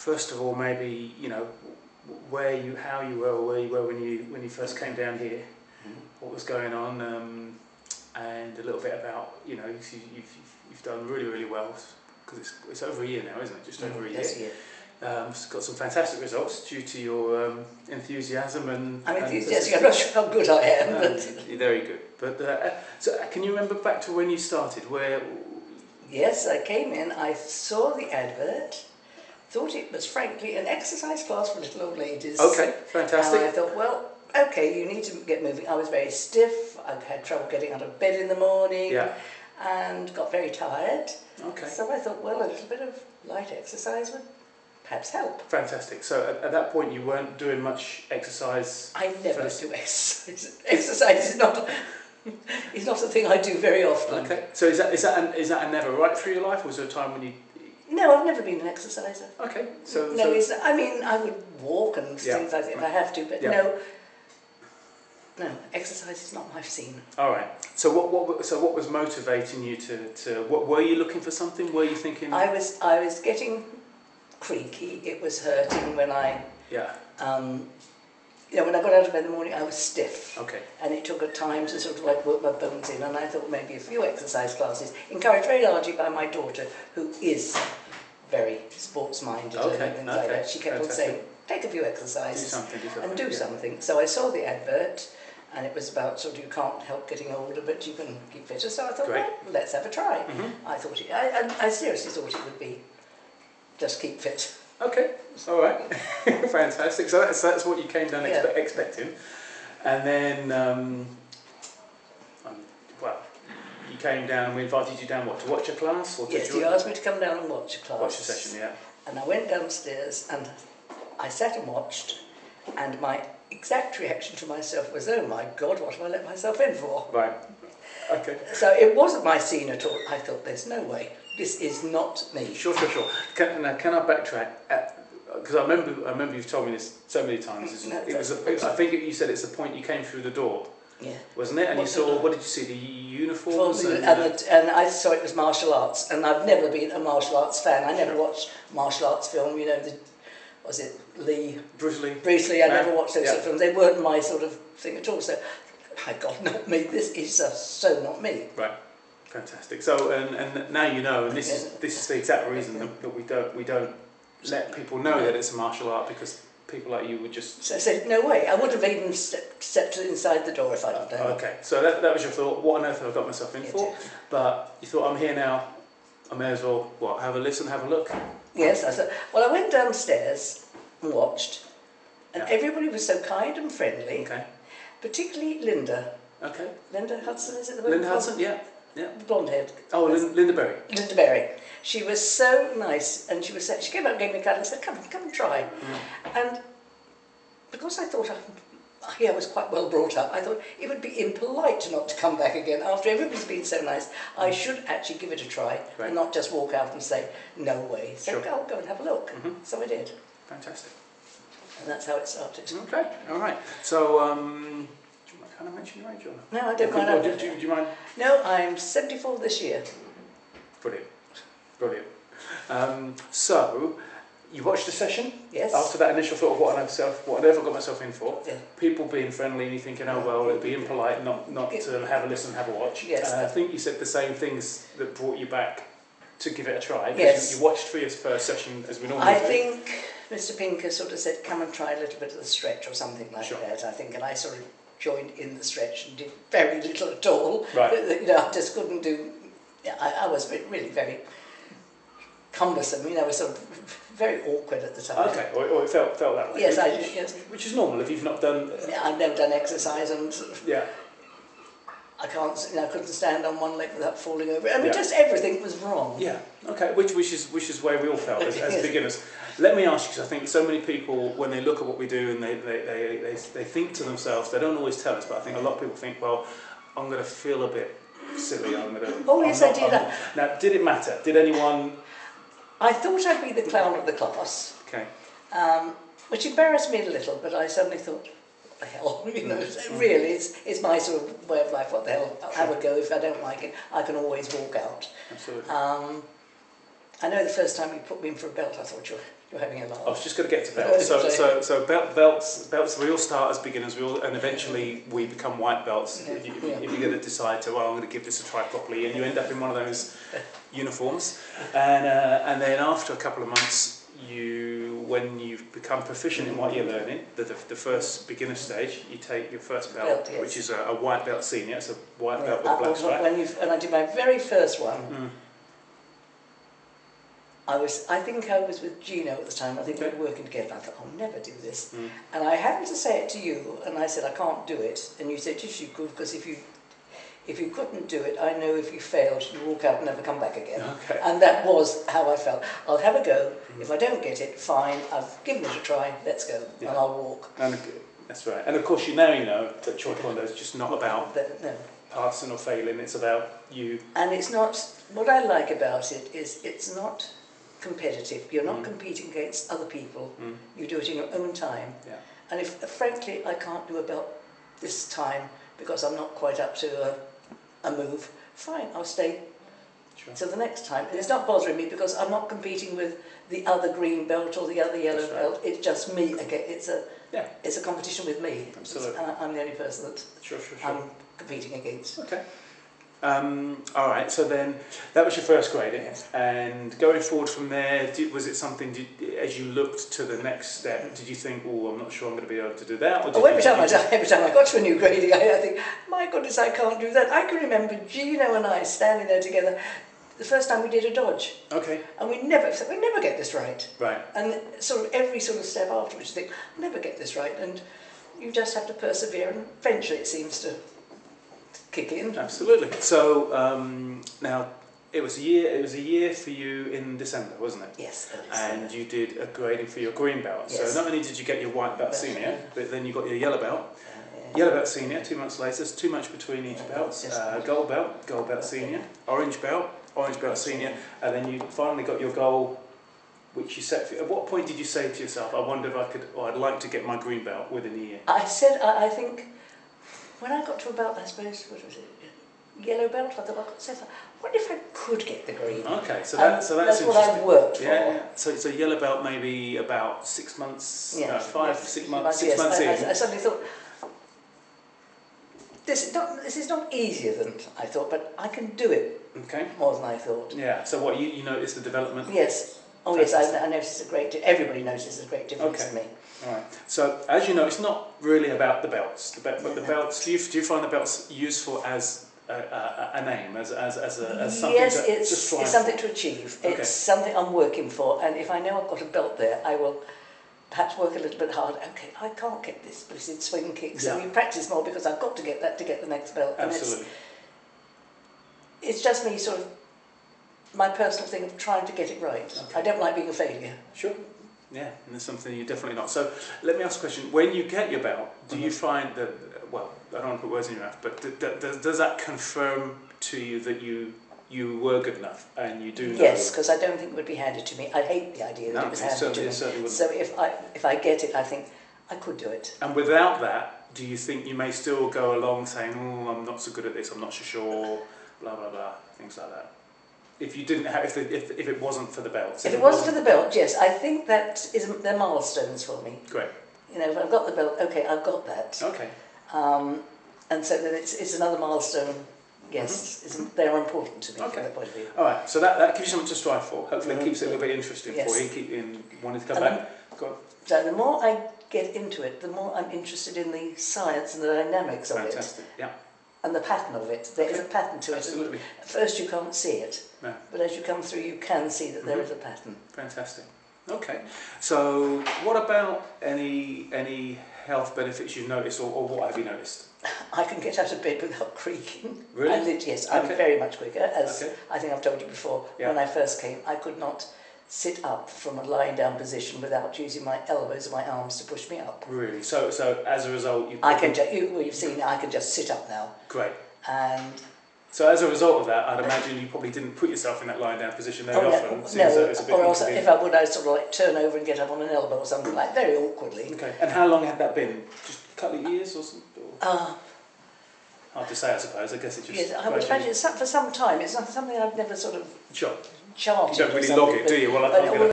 first of all, maybe how you were, or where you were when you first came down here, what was going on, and a little bit about you've done really, really well, because it's over a year now, isn't it? Just over a year. Yes, a year. It's got some fantastic results due to your enthusiasm and. I'm enthusiastic. I'm not sure how good I am. But you're very good. But so, can you remember back to when you started? Yes, I came in. I saw the advert. Thought it was frankly an exercise class for little old ladies. Okay, fantastic. And I thought, well, okay, you need to get moving. I was very stiff. I had trouble getting out of bed in the morning. Yeah. And got very tired. Okay. So I thought, well, a little bit of light exercise would perhaps help. Fantastic. So at that point, you weren't doing much exercise. I never do exercise. Exercise is not a thing I do very often. Okay. So is that a never right through your life? Or was there a time when you? No, I've never been an exerciser. Okay. So no, I mean, I would walk and things like that if I have to, but no, exercise is not my scene. All right. So what was motivating you to what were you looking for something? Were you thinking? I was getting creaky. It was hurting when I when I got out of bed in the morning, I was stiff. Okay. And it took a time to sort of like work my bones in, and I thought maybe a few exercise classes, encouraged very largely by my daughter, who is very sports-minded and things like that. She kept on saying, take a few exercises and do something. So I saw the advert, and it was about sort of you can't help getting older, but you can keep fitter. So I thought, well, let's have a try. I thought I seriously thought it would be just keep fit. Okay, all right, fantastic. So that's what you came down expecting, and then you came down and we invited you down to watch a class, or yes, you asked me to come down and watch a class. Watch a session, yeah. And I went downstairs and I sat and watched, and my exact reaction to myself was, oh my God, what have I let myself in for? Right. Okay. So it wasn't my scene at all. I thought, there's no way. This is not me. Sure. Can I backtrack? Because I remember you've told me this so many times. I think you said it's the point you came through the door. Yeah. Wasn't it? And you saw, what did you see? The uniforms? And I saw it was martial arts, and I've never been a martial arts fan. I never watched martial arts film. Was it Lee? Bruce Lee. Bruce Lee. I never watched those sort of films. They weren't my sort of thing at all. So, my God, not me. This is just so not me. Right. Fantastic. So, and now you know, and this is the exact reason that we don't let people know that it's a martial art, because people like you would just. So I said, no way. I would have even stepped inside the door if I'd have done. Okay. So that was your thought. What on earth have I got myself in for? But you thought, I'm here now. I may as well have a listen, have a look. Yes. I thought. Well, I went downstairs and watched, and everybody was so kind and friendly. Okay. Particularly Linda. Okay. Linda Hudson, is it the Linda Hudson? Yeah. Yeah. The blonde head. Oh, Linda Berry. Linda Berry. She was so nice, and she came up and gave me a card and said, come and try. And because I thought I was quite well brought up, I thought it would be impolite not to come back again. After everybody's been so nice, I should actually give it a try and not just walk out and say, no way. So I'll go and have a look. So I did. Fantastic. And that's how it started. Okay, all right. So, can I mention your age or not? No, I don't mind. Do you mind? No, I'm 74 this year. Brilliant. So, you watched the session? Yes. After that initial thought of what on earth I got myself in for, yeah. People being friendly and you thinking, oh well, it'd be impolite not to have a listen, have a watch. Yes. I think you said the same things that brought you back to give it a try. Yes. You watched for your first session as we normally do. I think Mr. Pinker sort of said, come and try a little bit of the stretch or something like that, I think, and I sort of joined in the stretch and did very little at all. Right. I just couldn't do. I was really very cumbersome. I was sort of very awkward at the time. Okay, or it felt that way. Yes, I did. Yes. Which is normal if you've not done. I've never done exercise, and sort of, I couldn't stand on one leg without falling over. Just everything was wrong. Yeah. Okay. Which is where we all felt as beginners. Let me ask you, because I think so many people, when they look at what we do and they think to themselves, they don't always tell us, but I think a lot of people think, well, I'm going to feel a bit silly. I did. Now, did it matter? Did anyone? I thought I'd be the clown of the class. Okay. Which embarrassed me a little, but I suddenly thought, what the hell? Really, it's my sort of way of life. What the hell? I would go if I don't like it. I can always walk out. Absolutely. I know the first time you put me in for a belt, I thought you're having a laugh. I was just going to get to belts. So belts. We all start as beginners. And eventually we become white belts. Yeah. If you're going to decide to, well, I'm going to give this a try properly, and you end up in one of those uniforms, and then after a couple of months, when you've become proficient in what you're learning, the first beginner stage, you take your first belt, yes. which is a white belt senior. It's a white belt with a black stripe. And I did my very first one. I think I was with Gino at the time. I think we were working together. I thought, I'll never do this. And I happened to say it to you, and I said, I can't do it. And you said, yes, you could, because if you couldn't do it, I know if you failed, you walk out and never come back again. Okay. And that was how I felt. I'll have a go. If I don't get it, fine. I've given it a try. Let's go. Yeah. And I'll walk. And that's right. And of course, you know that Choi Taekwondo is just not about passing or failing. It's about you. And it's not. What I like about it is it's not competitive. You're not competing against other people. You do it in your own time. Yeah. And if, frankly, I can't do a belt this time because I'm not quite up to a move, fine, I'll stay till the next time. And it's not bothering me because I'm not competing with the other green belt or the other yellow belt. It's just me again. It's a competition with me. Absolutely. And I'm the only person that I'm competing against. Okay. All right, so then that was your first grading, and going forward from there, was it something, as you looked to the next step, did you think, oh, I'm not sure I'm going to be able to do that? Or every time I got to a new grading, I think, my goodness, I can't do that. I can remember Gino and I standing there together the first time we did a dodge. Okay. And we never get this right. Right. And sort of every sort of step afterwards, you think, I'll never get this right, and you just have to persevere, and eventually it seems to kick in. Absolutely. So now it was a year for you in December, wasn't it? Yes. And you did a grading for your green belt. Yes. So not only did you get your white belt senior, but then you got your yellow belt. Yellow belt senior 2 months later. There's too much between each belt. Gold belt senior, orange belt senior, and then you finally got your goal, which you set for. At what point did you say to yourself, I wonder if I could, or I'd like to get my green belt within a year? I said, I think. When I got to about, I suppose, what was it, yellow belt, I thought, what if I could get the green? Okay, so that's what I worked for. Yeah. So yellow belt maybe about 6 months, 6 months, 6 yes. months in. I suddenly thought, this is not easier than I thought, but I can do it more than I thought. Yeah, so what, you noticed the development? Yes. Oh yes, I noticed everybody notices a great difference to me. All right. So as you know, it's not really about the belts. But the belts, do you find the belts useful as a name, as something? Yes, to strive it's something for? to achieve. Okay. It's something I'm working for, and if I know I've got a belt there, I will perhaps work a little bit hard. Okay, I can't get this, but it's swing kicks, so we practice more because I've got to get that to get the next belt. Absolutely. And it's just me sort of. My personal thing of trying to get it right. Okay. I don't like being a failure. Sure. Yeah, and there's something you're definitely not. So let me ask a question. When you get your belt, do you find that, well, I don't want to put words in your mouth, but does that confirm to you that you were good enough and you do know? Yes, because I don't think it would be handed to me. I hate the idea that it was handed to me. So if I get it, I think I could do it. And without that, do you think you may still go along saying, oh, I'm not so good at this, I'm not so sure, blah, blah, blah, things like that? If you didn't have, if it wasn't for the belt. If it wasn't for the belt, yes, I think they're milestones for me. Great. You know, if I've got the belt, okay, I've got that. Okay. And so then it's another milestone. Yes, they're important to me from that point of view. All right, so that gives you something to strive for. Hopefully, it keeps it a little bit interesting for you. Keep you wanting to come back. Go on. So the more I get into it, the more I'm interested in the science and the dynamics of it. Fantastic. Yeah. And the pattern of it. There is a pattern to it. Absolutely. At first you can't see it, no. But as you come through you can see that there is a pattern. Fantastic. Okay. So what about any health benefits you've noticed, or what have you noticed? I can get out of bed without creaking. Really? Yes, I'm very much quicker. As I think I've told you before, when I first came, I could not sit up from a lying down position without using my elbows and my arms to push me up. Really? So as a result, you've seen I can just sit up now. Great. And so as a result of that, I'd imagine you probably didn't put yourself in that lying down position very often. Or else if I would, I'd sort of like turn over and get up on an elbow or something like very awkwardly. Okay. And how long had that been? Just a couple of years or something? Hard to say, I suppose. I guess it just... Yes, I would imagine for some time. It's not something I've never sort of Sure. charted. You don't really log it, do you? Well, I can't get